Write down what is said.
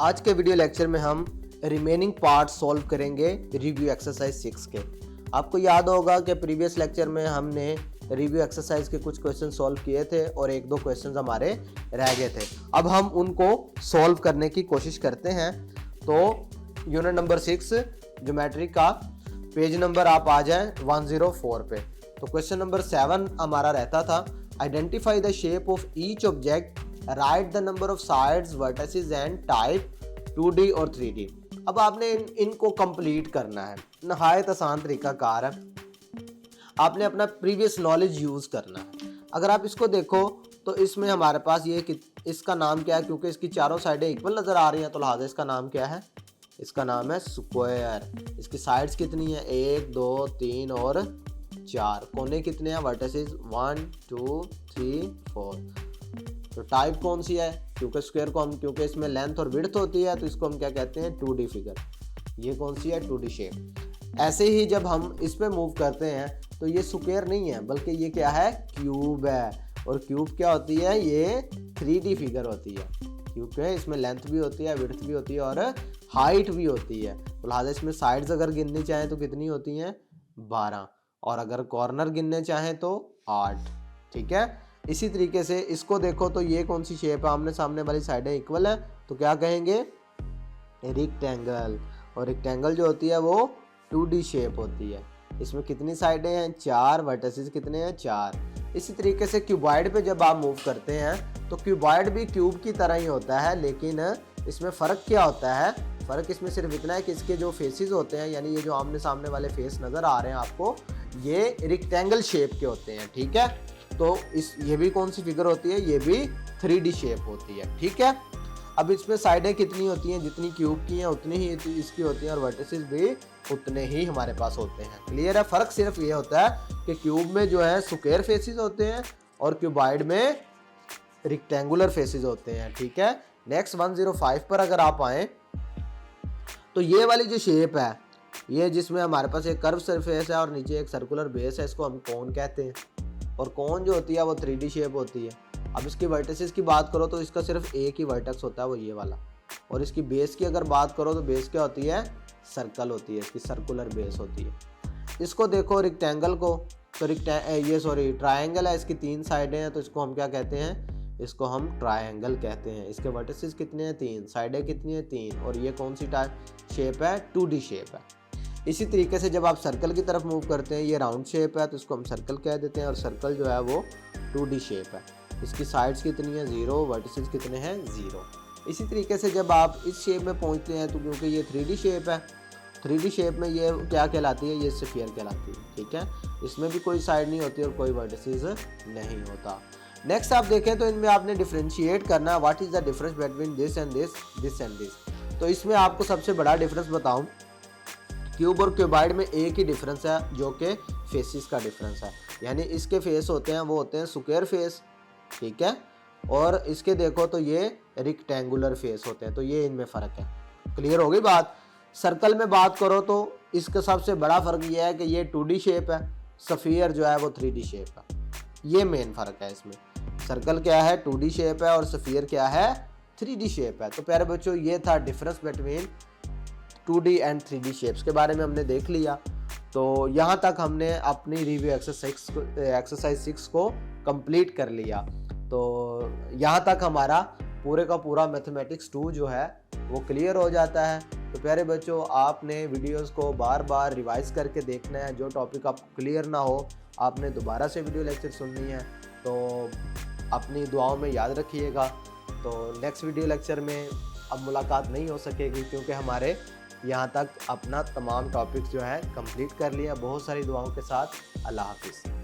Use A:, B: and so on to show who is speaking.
A: आज के video lecture में हम रिमेनिंग पार्ट सॉल्व करेंगे रिव्यू एक्सरसाइज 6 के। आपको याद होगा कि प्रीवियस लेक्चर में हमने रिव्यू एक्सरसाइज के कुछ क्वेश्चन सॉल्व किए थे और एक दो क्वेश्चन हमारे रह गए थे। अब हम उनको सॉल्व करने की कोशिश करते हैं। तो यूनिट नंबर 6 ज्योमेट्री का पेज नंबर आप आ जाए 104 पे। तो क्वेश्चन नंबर 7 हमारा रहता था identify the shape of each object, right the number of sides, vertices and type 2D और 3D। अब आपने इनको कंप्लीट करना है। नहायत आसान तरीका कार है, आपने अपना प्रीवियस नॉलेज यूज करना है। अगर आप इसको देखो तो इसमें हमारे पास ये इसका नाम क्या है, क्योंकि इसकी चारों साइडें इक्वल नजर आ रही हैं तो लिहाजा इसका नाम क्या है, इसका नाम है स्क्वायर। इसकी साइड्स कितनी है, 1 2 3 और 4। कोने कितने हैं, वर्टिसेस 1 2 3 4। तो टाइप कौन सी है, क्योंकि स्क्वायर को हम क्योंकि इसमें लेंथ और विड्थ होती है तो इसको हम क्या कहते हैं, 2D फिगर। ये कौन सी है, 2D शेप। ऐसे ही जब हम इस पे मूव करते हैं तो ये स्क्वायर नहीं है बल्कि ये क्या है, क्यूब है। और क्यूब क्या होती है, ये 3D फिगर होती है क्योंकि इसमें लेंथ भी होती है, विड्थ भी होती है और हाइट भी होती है। तो लिहाजा इसमें साइड्स अगर गिननी चाहें तो कितनी होती हैं, 12, और अगर कॉर्नर गिनने चाहें तो 8। ठीक है। इसी तरीके से इसको देखो तो ये कौन सी शेप है, आमने सामने वाली साइडें इक्वल है तो क्या कहेंगे, रेक्टेंगल। और रेक्टेंगल जो होती है वो 2D शेप होती है। इसमें कितनी साइडें हैं, 4, वर्टिसेस कितने हैं, 4। इसी तरीके से क्यूबॉइड पे जब आप मूव करते हैं तो क्यूबॉइड भी क्यूब की तरह ही होता है, लेकिन इसमें फ़र्क क्या होता है, फ़र्क इसमें सिर्फ इतना है कि इसके जो फेसेस होते हैं, यानी ये जो आमने सामने वाले फेस नज़र आ रहे हैं आपको, ये रेक्टेंगल शेप के होते हैं। ठीक है। तो ये भी कौन सी फिगर होती है, ये भी 3D शेप होती है। ठीक है। अब इसमें साइडें कितनी होती हैं, जितनी क्यूब की हैं उतनी ही इसकी होती हैं और वर्टिसेस भी उतने ही हमारे पास होते हैं। क्लियर है। फ़र्क सिर्फ ये होता है कि क्यूब में जो है स्क्वायर फेसेस होते हैं और क्यूबॉइड में रेक्टेंगुलर फेसेस होते हैं। ठीक है। नेक्स्ट 105 पर अगर आप आए तो ये वाली जो शेप है, ये जिसमें हमारे पास एक कर्व सरफेस है और नीचे एक सर्कुलर बेस है, इसको हम कोन कहते हैं। और कोन जो होती है वो 3D शेप होती है। अब इसकी वर्टिसेस की बात करो तो इसका सिर्फ एक ही वर्टेक्स होता है, वो ये वाला। और इसकी बेस की अगर बात करो तो बेस क्या होती है, सर्कल होती है, इसकी सर्कुलर बेस होती है। इसको देखो रेक्टेंगल को तो ट्रायंगल है, इसकी 3 साइडें हैं तो इसको हम क्या कहते हैं, इसको हम ट्रायंगल कहते हैं। इसके वर्टिसेस कितने हैं, 3, साइडें कितनी है, 3। और ये कौन सी टाइप शेप है, 2D शेप है। इसी तरीके से जब आप सर्कल की तरफ मूव करते हैं, ये राउंड शेप है तो इसको हम सर्कल कह देते हैं और सर्कल जो है वो 2D शेप है। इसकी साइड्स कितनी है, 0, वर्टिसेस कितने हैं, 0। इसी तरीके से जब आप इस शेप में पहुंचते हैं तो क्योंकि ये 3D शेप है, 3D शेप में ये क्या कहलाती है, ये स्फीयर कहलाती है। ठीक है। इसमें भी कोई साइड नहीं होती और कोई वर्टिसेस नहीं होता। नेक्स्ट आप देखें तो इनमें आपने डिफ्रेंशिएट करना है, what is the difference between this and this, this and this. तो इसमें आपको सबसे बड़ा डिफरेंस बताऊं, क्यूब और क्यूबॉइड में एक ही डिफरेंस है जो कि फेसेस का डिफरेंस है। यानी इसके फेस होते हैं वो होते हैं स्क्वायर फेस। ठीक है। और इसके देखो तो ये रेक्टेंगुलर फेस होते हैं, तो ये इनमें फ़र्क है। क्लियर हो गई बात। सर्कल में बात करो तो इसका सबसे बड़ा फ़र्क ये है कि ये 2D शेप है, स्फीयर जो है वो 3D शेप है। ये मेन फ़र्क है इसमें। सर्कल क्या है, 2D शेप है और स्फीयर क्या है, 3D शेप है। तो प्यारे बच्चों ये था difference between 2D and 3D shapes के बारे में हमने देख लिया। तो यहाँ तक हमने अपनी रिव्यू एक्सरसाइज 6 को कंप्लीट कर लिया। तो यहाँ तक हमारा पूरे का पूरा मैथमेटिक्स 2 जो है वो क्लियर हो जाता है। तो प्यारे बच्चों आपने वीडियोस को बार बार रिवाइज करके देखना है। जो टॉपिक आपको क्लियर ना हो आपने दोबारा से वीडियो लेक्चर सुननी है। तो अपनी दुआओं में याद रखिएगा। तो नेक्स्ट वीडियो लेक्चर में अब मुलाकात नहीं हो सकेगी क्योंकि हमारे यहाँ तक अपना तमाम टॉपिक्स जो है कंप्लीट कर लिया। बहुत सारी दुआओं के साथ। अल्लाह हाफिज़।